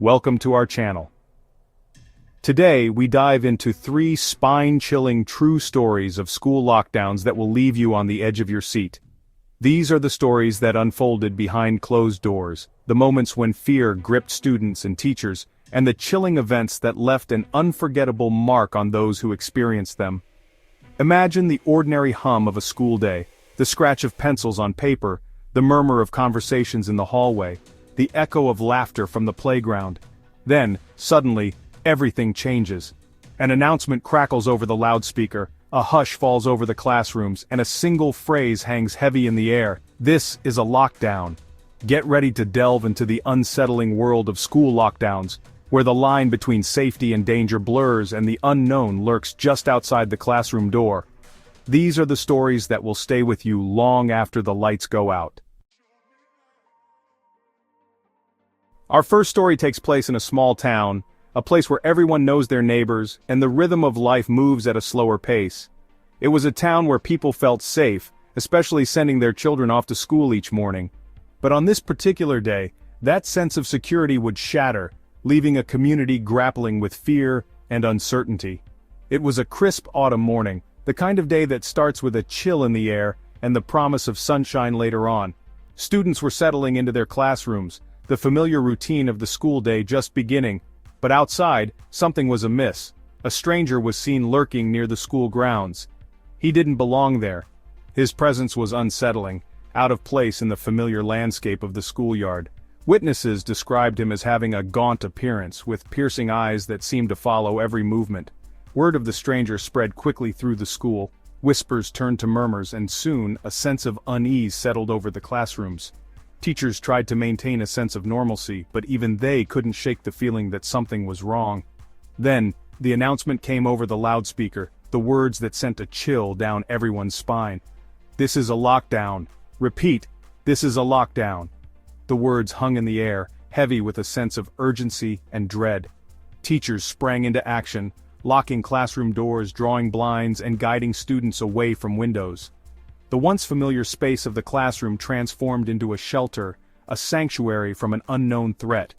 Welcome to our channel. Today, we dive into 3 spine-chilling true stories of school lockdowns that will leave you on the edge of your seat. These are the stories that unfolded behind closed doors, the moments when fear gripped students and teachers, and the chilling events that left an unforgettable mark on those who experienced them. Imagine the ordinary hum of a school day, the scratch of pencils on paper, the murmur of conversations in the hallway, the echo of laughter from the playground. Then, suddenly, everything changes. An announcement crackles over the loudspeaker, a hush falls over the classrooms, and a single phrase hangs heavy in the air. This is a lockdown. Get ready to delve into the unsettling world of school lockdowns, where the line between safety and danger blurs and the unknown lurks just outside the classroom door. These are the stories that will stay with you long after the lights go out. Our first story takes place in a small town, a place where everyone knows their neighbors, and the rhythm of life moves at a slower pace. It was a town where people felt safe, especially sending their children off to school each morning. But on this particular day, that sense of security would shatter, leaving a community grappling with fear and uncertainty. It was a crisp autumn morning, the kind of day that starts with a chill in the air and the promise of sunshine later on. Students were settling into their classrooms, the familiar routine of the school day just beginning, but outside, something was amiss. A stranger was seen lurking near the school grounds. He didn't belong there. His presence was unsettling, out of place in the familiar landscape of the schoolyard. Witnesses described him as having a gaunt appearance, with piercing eyes that seemed to follow every movement. Word of the stranger spread quickly through the school. Whispers turned to murmurs, and soon a sense of unease settled over the classrooms. Teachers tried to maintain a sense of normalcy, but even they couldn't shake the feeling that something was wrong. Then, the announcement came over the loudspeaker, the words that sent a chill down everyone's spine. "This is a lockdown. Repeat, this is a lockdown." The words hung in the air, heavy with a sense of urgency and dread. Teachers sprang into action, locking classroom doors, drawing blinds, and guiding students away from windows. The once familiar space of the classroom transformed into a shelter, a sanctuary from an unknown threat.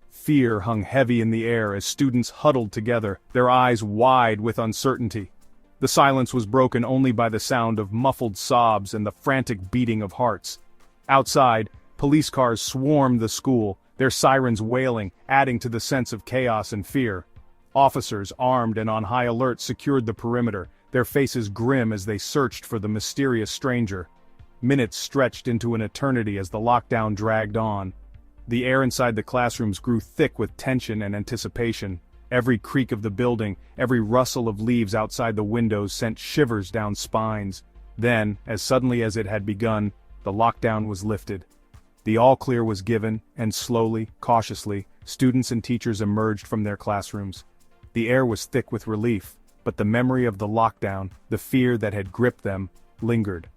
Fear hung heavy in the air as students huddled together, their eyes wide with uncertainty. The silence was broken only by the sound of muffled sobs and the frantic beating of hearts. Outside, police cars swarmed the school, their sirens wailing, adding to the sense of chaos and fear. Officers, armed and on high alert, secured the perimeter, their faces grim as they searched for the mysterious stranger. Minutes stretched into an eternity as the lockdown dragged on. The air inside the classrooms grew thick with tension and anticipation. Every creak of the building, every rustle of leaves outside the windows sent shivers down spines. Then, as suddenly as it had begun, the lockdown was lifted. The all-clear was given, and slowly, cautiously, students and teachers emerged from their classrooms. The air was thick with relief, but the memory of the lockdown, the fear that had gripped them, lingered.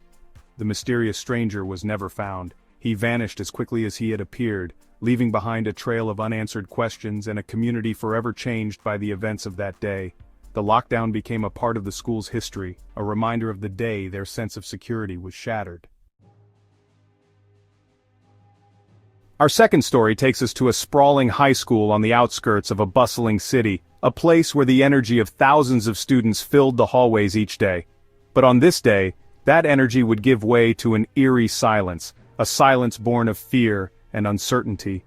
The mysterious stranger was never found. He vanished as quickly as he had appeared, leaving behind a trail of unanswered questions and a community forever changed by the events of that day. The lockdown became a part of the school's history, a reminder of the day their sense of security was shattered. Our second story takes us to a sprawling high school on the outskirts of a bustling city, a place where the energy of thousands of students filled the hallways each day. But on this day, that energy would give way to an eerie silence, a silence born of fear and uncertainty.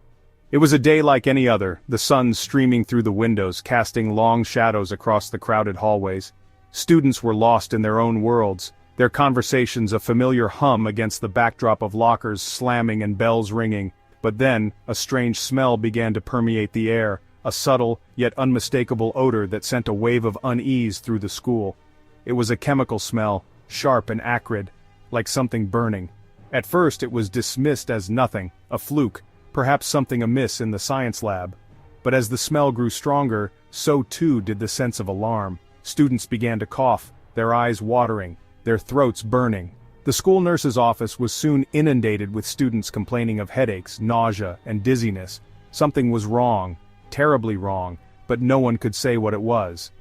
It was a day like any other, the sun streaming through the windows, casting long shadows across the crowded hallways. Students were lost in their own worlds, their conversations a familiar hum against the backdrop of lockers slamming and bells ringing. But then, a strange smell began to permeate the air, a subtle, yet unmistakable odor that sent a wave of unease through the school. It was a chemical smell, sharp and acrid, like something burning. At first it was dismissed as nothing, a fluke, perhaps something amiss in the science lab. But as the smell grew stronger, so too did the sense of alarm. Students began to cough, their eyes watering, their throats burning. The school nurse's office was soon inundated with students complaining of headaches, nausea, and dizziness. Something was wrong, terribly wrong, but no one could say what it was.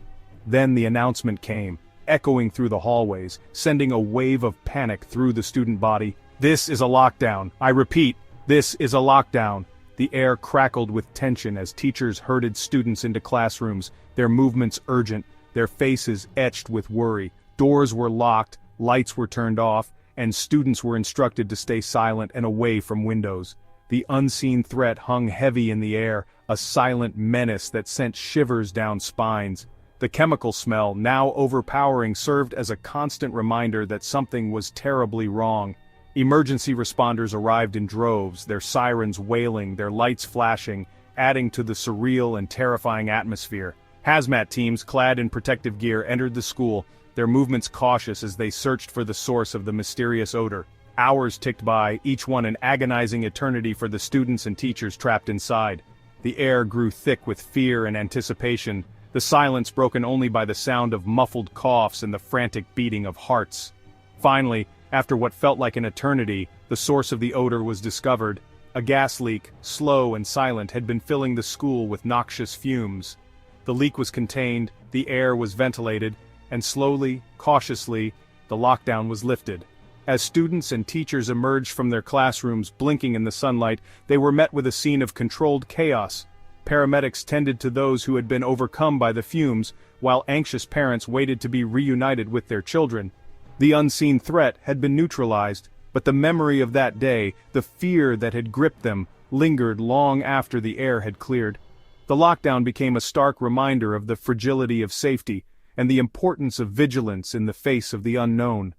Then the announcement came, echoing through the hallways, sending a wave of panic through the student body. "This is a lockdown. I repeat, this is a lockdown." The air crackled with tension as teachers herded students into classrooms, their movements urgent, their faces etched with worry. Doors were locked, lights were turned off, and students were instructed to stay silent and away from windows. The unseen threat hung heavy in the air, a silent menace that sent shivers down spines. The chemical smell, now overpowering, served as a constant reminder that something was terribly wrong. Emergency responders arrived in droves, their sirens wailing, their lights flashing, adding to the surreal and terrifying atmosphere. Hazmat teams, clad in protective gear, entered the school, their movements cautious as they searched for the source of the mysterious odor. Hours ticked by, each one an agonizing eternity for the students and teachers trapped inside. The air grew thick with fear and anticipation, the silence broken only by the sound of muffled coughs and the frantic beating of hearts. Finally, after what felt like an eternity, the source of the odor was discovered. A gas leak, slow and silent, had been filling the school with noxious fumes. The leak was contained, the air was ventilated, and slowly, cautiously, the lockdown was lifted. As students and teachers emerged from their classrooms blinking in the sunlight, they were met with a scene of controlled chaos. Paramedics tended to those who had been overcome by the fumes, while anxious parents waited to be reunited with their children. The unseen threat had been neutralized, but the memory of that day, the fear that had gripped them, lingered long after the air had cleared. The lockdown became a stark reminder of the fragility of safety, and the importance of vigilance in the face of the unknown.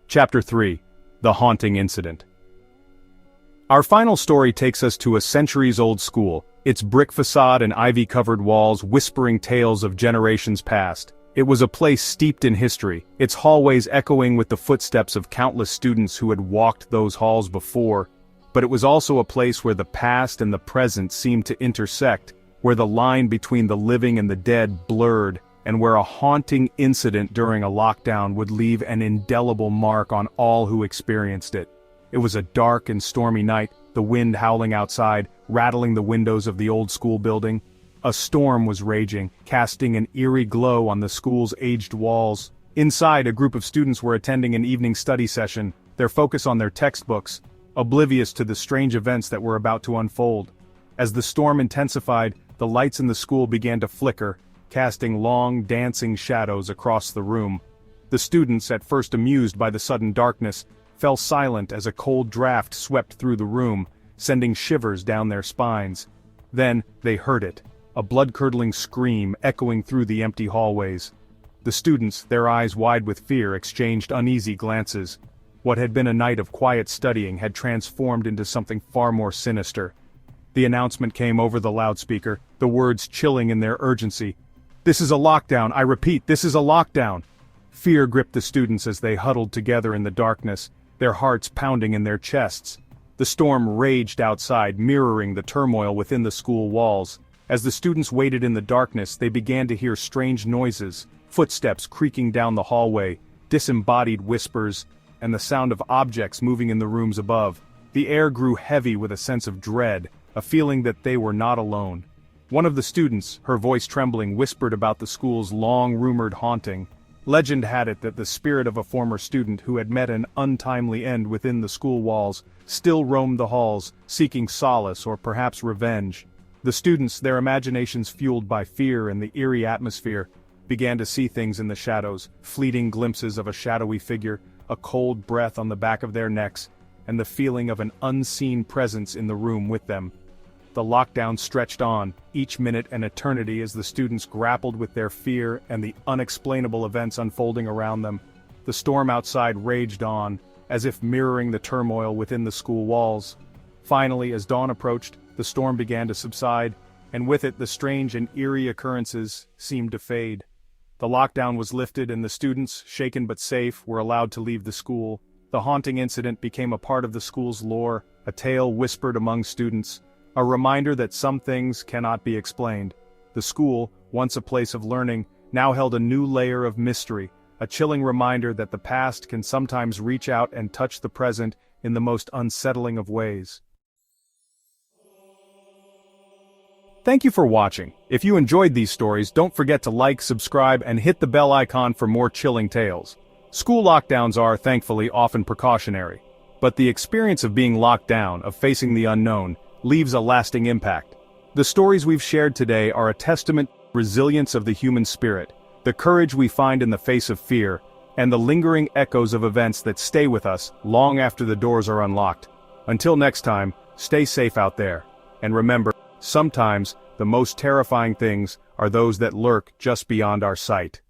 Chapter 3. The Haunting Incident. Our final story takes us to a centuries-old school, its brick facade and ivy-covered walls whispering tales of generations past. It was a place steeped in history, its hallways echoing with the footsteps of countless students who had walked those halls before. But it was also a place where the past and the present seemed to intersect, where the line between the living and the dead blurred, and where a haunting incident during a lockdown would leave an indelible mark on all who experienced it. It was a dark and stormy night, the wind howling outside, rattling the windows of the old school building. A storm was raging, casting an eerie glow on the school's aged walls. Inside, a group of students were attending an evening study session, their focus on their textbooks, oblivious to the strange events that were about to unfold. As the storm intensified, the lights in the school began to flicker, casting long, dancing shadows across the room. The students, at first amused by the sudden darkness, fell silent as a cold draft swept through the room, sending shivers down their spines. Then, they heard it, a blood-curdling scream echoing through the empty hallways. The students, their eyes wide with fear, exchanged uneasy glances. What had been a night of quiet studying had transformed into something far more sinister. The announcement came over the loudspeaker, the words chilling in their urgency. "This is a lockdown, I repeat, this is a lockdown!" Fear gripped the students as they huddled together in the darkness, their hearts pounding in their chests. The storm raged outside, mirroring the turmoil within the school walls. As the students waited in the darkness, they began to hear strange noises, footsteps creaking down the hallway, disembodied whispers, and the sound of objects moving in the rooms above. The air grew heavy with a sense of dread, a feeling that they were not alone. One of the students, her voice trembling, whispered about the school's long-rumored haunting. Legend had it that the spirit of a former student who had met an untimely end within the school walls still roamed the halls, seeking solace or perhaps revenge. The students, their imaginations fueled by fear and the eerie atmosphere, began to see things in the shadows, fleeting glimpses of a shadowy figure, a cold breath on the back of their necks, and the feeling of an unseen presence in the room with them. The lockdown stretched on, each minute an eternity as the students grappled with their fear and the unexplainable events unfolding around them. The storm outside raged on, as if mirroring the turmoil within the school walls. Finally, as dawn approached, the storm began to subside, and with it the strange and eerie occurrences seemed to fade. The lockdown was lifted and the students, shaken but safe, were allowed to leave the school. The haunting incident became a part of the school's lore, a tale whispered among students, a reminder that some things cannot be explained. The school, once a place of learning, now held a new layer of mystery, a chilling reminder that the past can sometimes reach out and touch the present in the most unsettling of ways. Thank you for watching. If you enjoyed these stories, don't forget to like, subscribe, and hit the bell icon for more chilling tales. School lockdowns are, thankfully, often precautionary. But the experience of being locked down, of facing the unknown, leaves a lasting impact. The stories we've shared today are a testament to the resilience of the human spirit, the courage we find in the face of fear, and the lingering echoes of events that stay with us long after the doors are unlocked. Until next time, stay safe out there. And remember, sometimes, the most terrifying things are those that lurk just beyond our sight.